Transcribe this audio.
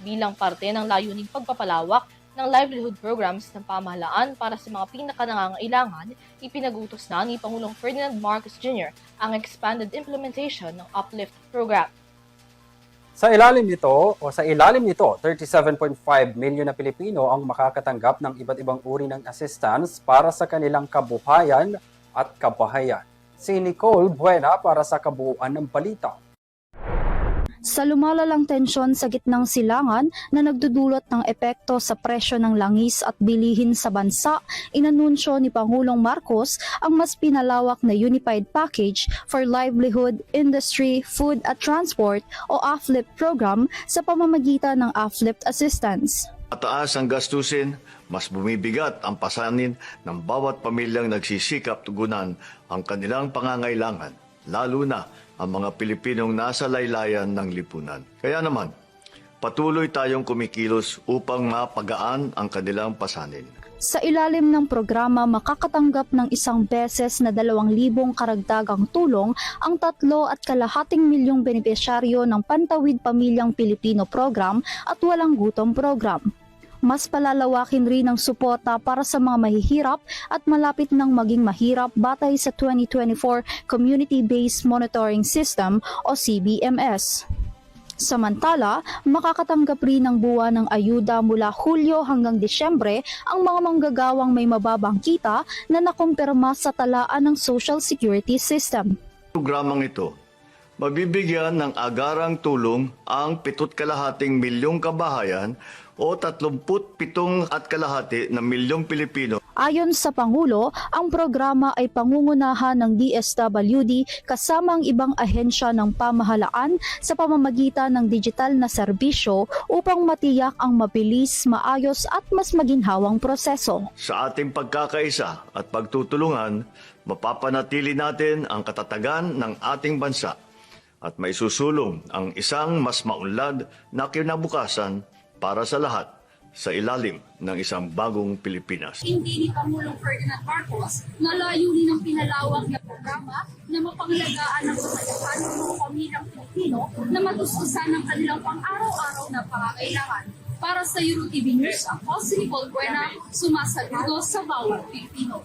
bilang parte ng layuning pagpapalawak ng livelihood programs ng pamahalaan para sa mga pinakanangangailangan, ipinagutos na ni Pangulong Ferdinand Marcos Jr. ang expanded implementation ng Uplift Program. Sa ilalim nito, 37.5 milyon na Pilipino ang makakatanggap ng iba't ibang uri ng assistance para sa kanilang kabuhayan at kabahayan. Si Nicole Buena para sa kabuuan ng balita. Sa lumalalang tensyon sa gitnang silangan na nagdudulot ng epekto sa presyo ng langis at bilihin sa bansa, inanunsyo ni Pangulong Marcos ang mas pinalawak na Unified Package for Livelihood, Industry, Food at Transport o AFLIP program sa pamamagitan ng AFLIP Assistance. Mataas ang gastusin, mas bumibigat ang pasanin ng bawat pamilyang nagsisikap tugunan ang kanilang pangangailangan, lalo na ang mga Pilipinong nasa laylayan ng lipunan. Kaya naman, patuloy tayong kumikilos upang mapagaan ang kanilang pasanin. Sa ilalim ng programa, makakatanggap ng isang beses na 2,000 karagdagang tulong ang 3,2 milyong benepisyaryo ng Pantawid Pamilyang Pilipino Program at Walang Gutom Program. Mas palalawakin rin ang suporta para sa mga mahihirap at malapit nang maging mahirap batay sa 2024 Community-Based Monitoring System o CBMS. Samantala, makakatanggap rin ng buwan ng ayuda mula Hulyo hanggang Disyembre ang mga manggagawang may mababang kita na nakumpirma sa talaan ng Social Security System. Programang ito, mabibigyan ng agarang tulong ang 7,2 milyong kabahayan o 37,500 na milyong Pilipino. Ayon sa Pangulo, ang programa ay pangungunahan ng DSWD kasama ang ibang ahensya ng pamahalaan sa pamamagitan ng digital na serbisyo upang matiyak ang mabilis, maayos at mas maginhawang proseso. Sa ating pagkakaisa at pagtutulungan, mapapanatili natin ang katatagan ng ating bansa at maisusulong ang isang mas maunlad na kinabukasan para sa lahat sa ilalim ng isang bagong Pilipinas. Hindi ni Pangulong Ferdinand Marcos na layunin ng pinalawak na programa na mapangalagaan ang kapayapaan ng mga pamilyang Pilipino na matustusan ng kanilang pang-araw-araw na pangangailangan. Para sa EuroTV News, ako si Nicole Buena, sumasaludo sa bawat Pilipino.